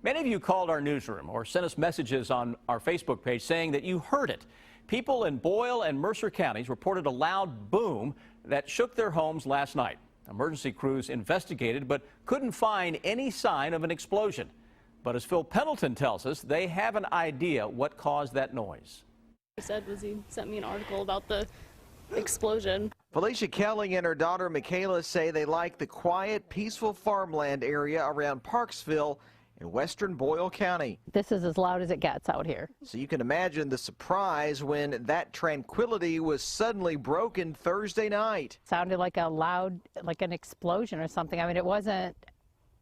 Many of you called our newsroom or sent us messages on our Facebook page saying that you heard it. People in Boyle and Mercer counties reported a loud boom that shook their homes last night. Emergency crews investigated but couldn't find any sign of an explosion. But as Phil Pendleton tells us, they have an idea what caused that noise. He said was he sent me an article about the explosion. Felicia Kelly and her daughter Michaela say they like the quiet, peaceful farmland area around Parksville in western Boyle County. This is as loud as it gets out here. So you can imagine the surprise when that tranquility was suddenly broken Thursday night. It sounded like a loud, like an explosion or something. I mean, it wasn't.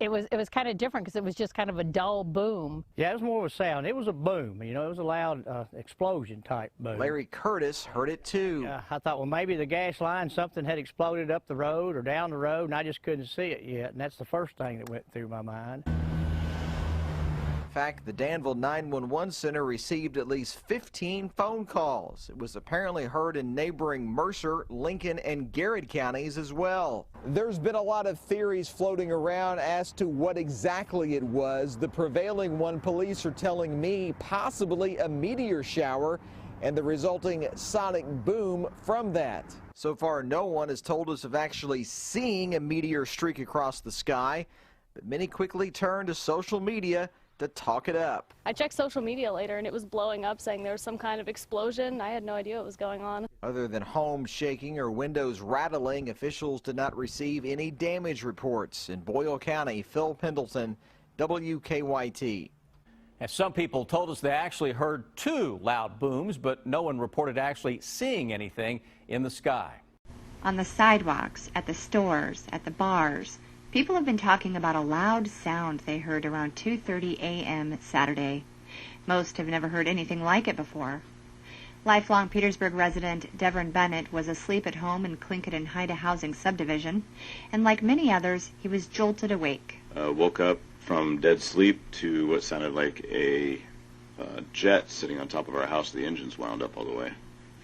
It was kind of different because it was just kind of a dull boom. Yeah, it was more of a sound. It was a boom. You know, it was a loud explosion type boom. Larry Curtis heard it too. I thought, well, maybe the gas line, something had exploded up the road or down the road, and I just couldn't see it yet. And that's the first thing that went through my mind. In fact, the Danville 911 center received at least 15 phone calls. It was apparently heard in neighboring Mercer, Lincoln, and Garrett counties as well. There's been a lot of theories floating around as to what exactly it was. The prevailing one, police are telling me, possibly a meteor shower and the resulting sonic boom from that. So far, no one has told us of actually seeing a meteor streak across the sky, but many quickly turned to social media to talk it up. I checked social media later and it was blowing up saying there was some kind of explosion. I had no idea what was going on. Other than homes shaking or windows rattling, officials did not receive any damage reports. In Boyle County, Phil Pendleton, WKYT. And some people told us they actually heard two loud booms, but no one reported actually seeing anything in the sky. On the sidewalks, at the stores, at the bars, people have been talking about a loud sound they heard around 2:30 a.m. Saturday. Most have never heard anything like it before. Lifelong Petersburg resident Devon Bennett was asleep at home in Clinton and Haida housing subdivision, and like many others, he was jolted awake. Woke up from dead sleep to what sounded like a jet sitting on top of our house. The engine's wound up all the way.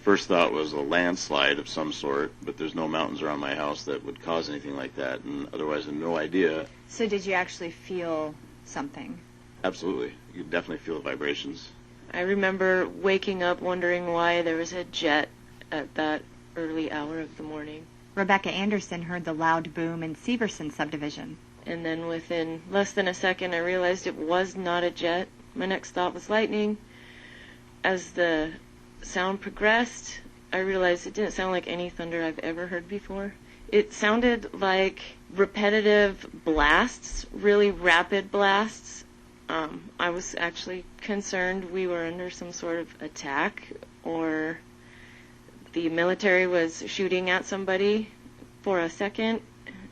First thought was a landslide of some sort, but there's no mountains around my house that would cause anything like that, and otherwise I had no idea. So did you actually feel something? Absolutely. You definitely feel the vibrations. I remember waking up wondering why there was a jet at that early hour of the morning. Rebecca Anderson heard the loud boom in Severson subdivision. And then within less than a second I realized it was not a jet. My next thought was lightning. As the sound progressed, I realized it didn't sound like any thunder I've ever heard before. It sounded like repetitive blasts, really rapid blasts. I was actually concerned we were under some sort of attack or the military was shooting at somebody for a second.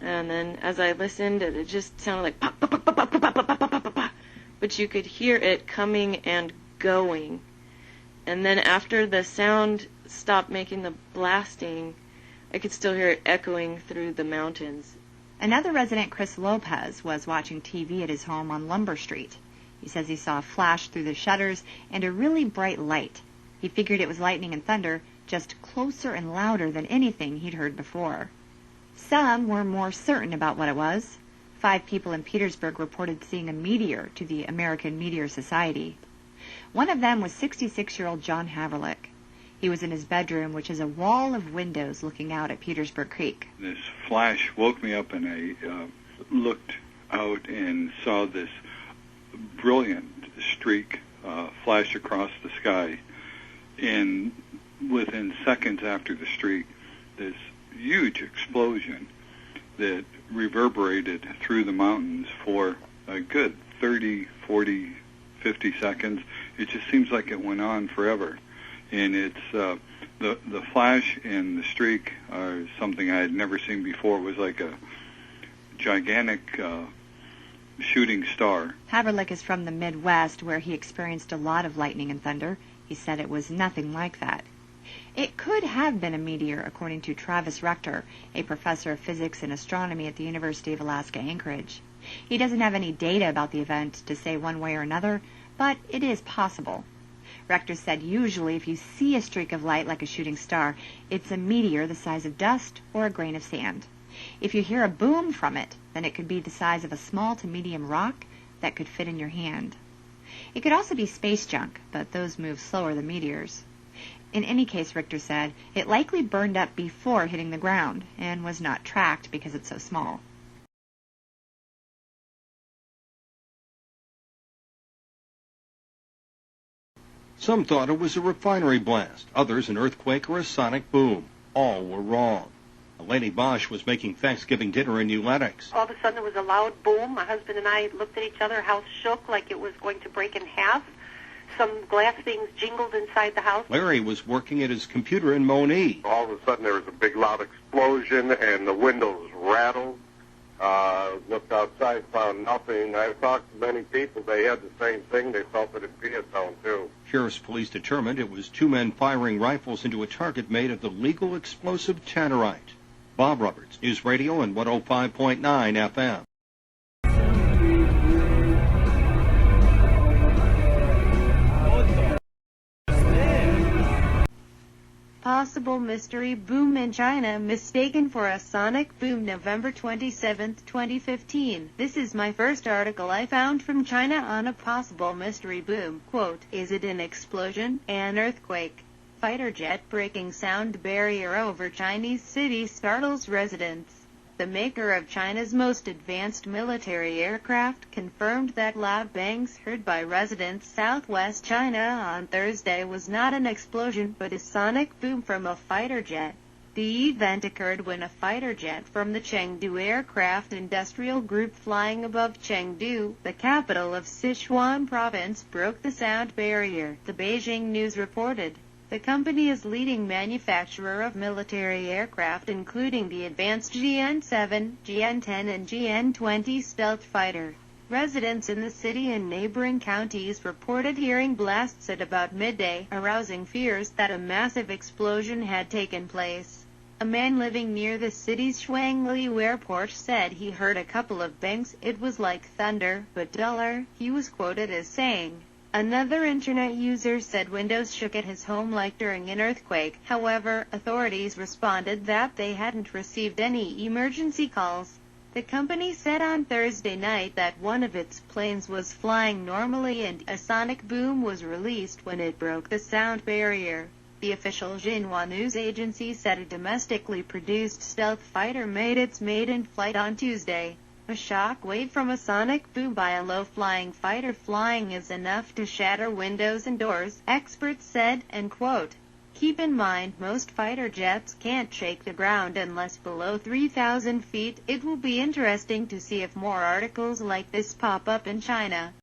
And then as I listened, it just sounded like pop, pop, pop, pop, pop, pop, pop, pop, pop, pop. But you could hear it coming and going. And then after the sound stopped making the blasting, I could still hear it echoing through the mountains. Another resident, Chris Lopez, was watching TV at his home on Lumber Street. He says he saw a flash through the shutters and a really bright light. He figured it was lightning and thunder, just closer and louder than anything he'd heard before. Some were more certain about what it was. 5 people in Petersburg reported seeing a meteor to the American Meteor Society. One of them was 66-year-old John Haverlick. He was in his bedroom, which is a wall of windows looking out at Petersburg Creek. This flash woke me up, and I looked out and saw this brilliant streak flash across the sky. And within seconds after the streak, this huge explosion that reverberated through the mountains for a good 30, 40, 50 seconds. It just seems like it went on forever. And it's the flash and the streak are something I had never seen before. It was like a gigantic shooting star. Haverlick is from the Midwest, where he experienced a lot of lightning and thunder. He said it was nothing like that. It could have been a meteor, according to Travis Rector, a professor of physics and astronomy at the University of Alaska Anchorage. He doesn't have any data about the event to say one way or another, but it is possible. Rector said usually if you see a streak of light like a shooting star, it's a meteor the size of dust or a grain of sand. If you hear a boom from it, then it could be the size of a small to medium rock, that could fit in your hand. It could also be space junk, but those move slower than meteors. In any case, Richter said, it likely burned up before hitting the ground and was not tracked because it's so small. Some thought it was a refinery blast, others an earthquake or a sonic boom. All were wrong. Eleni Bosch was making Thanksgiving dinner in New Lenox. All of a sudden there was a loud boom. My husband and I looked at each other, house shook like it was going to break in half. Some glass things jingled inside the house. Larry was working at his computer in Moni. All of a sudden there was a big loud explosion and the windows rattled. Looked outside, found nothing. I talked to many people. They had the same thing. They felt it in Vietnam too. Sheriff's police determined it was two men firing rifles into a target made of the legal explosive tannerite. Bob Roberts, News Radio and 105.9 FM. Possible mystery boom in China mistaken for a sonic boom November 27, 2015. This is my first article I found from China on a possible mystery boom. Quote, is it an explosion? An earthquake? Fighter jet breaking sound barrier over Chinese city startles residents. The maker of China's most advanced military aircraft confirmed that loud bangs heard by residents southwest China on Thursday was not an explosion but a sonic boom from a fighter jet. The event occurred when a fighter jet from the Chengdu Aircraft Industrial Group flying above Chengdu, the capital of Sichuan province, broke the sound barrier, the Beijing News reported. The company is leading manufacturer of military aircraft including the advanced GN-7, GN-10 and GN-20 stealth fighter. Residents in the city and neighboring counties reported hearing blasts at about midday, arousing fears that a massive explosion had taken place. A man living near the city's Shuangliu airport said he heard a couple of bangs. It was like thunder, but duller, he was quoted as saying. Another internet user said windows shook at his home like during an earthquake. However, authorities responded that they hadn't received any emergency calls. The company said on Thursday night that one of its planes was flying normally and a sonic boom was released when it broke the sound barrier. The official Xinhua news agency said a domestically produced stealth fighter made its maiden flight on Tuesday. A shock wave from a sonic boom by a low-flying fighter flying is enough to shatter windows and doors, experts said, and quote, keep in mind most fighter jets can't shake the ground unless below 3,000 feet. It will be interesting to see if more articles like this pop up in China.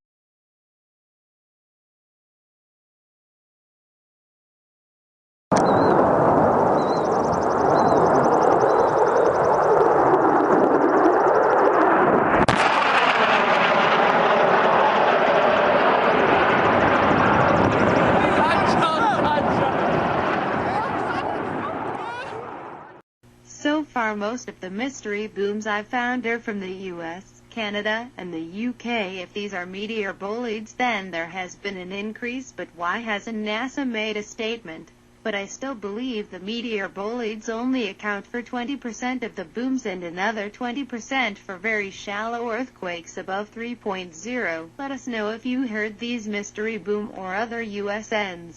So far, most of the mystery booms I've found are from the U.S., Canada, and the U.K. If these are meteor bolids, then there has been an increase, but why hasn't NASA made a statement? But I still believe the meteor bolids only account for 20% of the booms and another 20% for very shallow earthquakes above 3.0. Let us know if you heard these mystery boom or other USNs.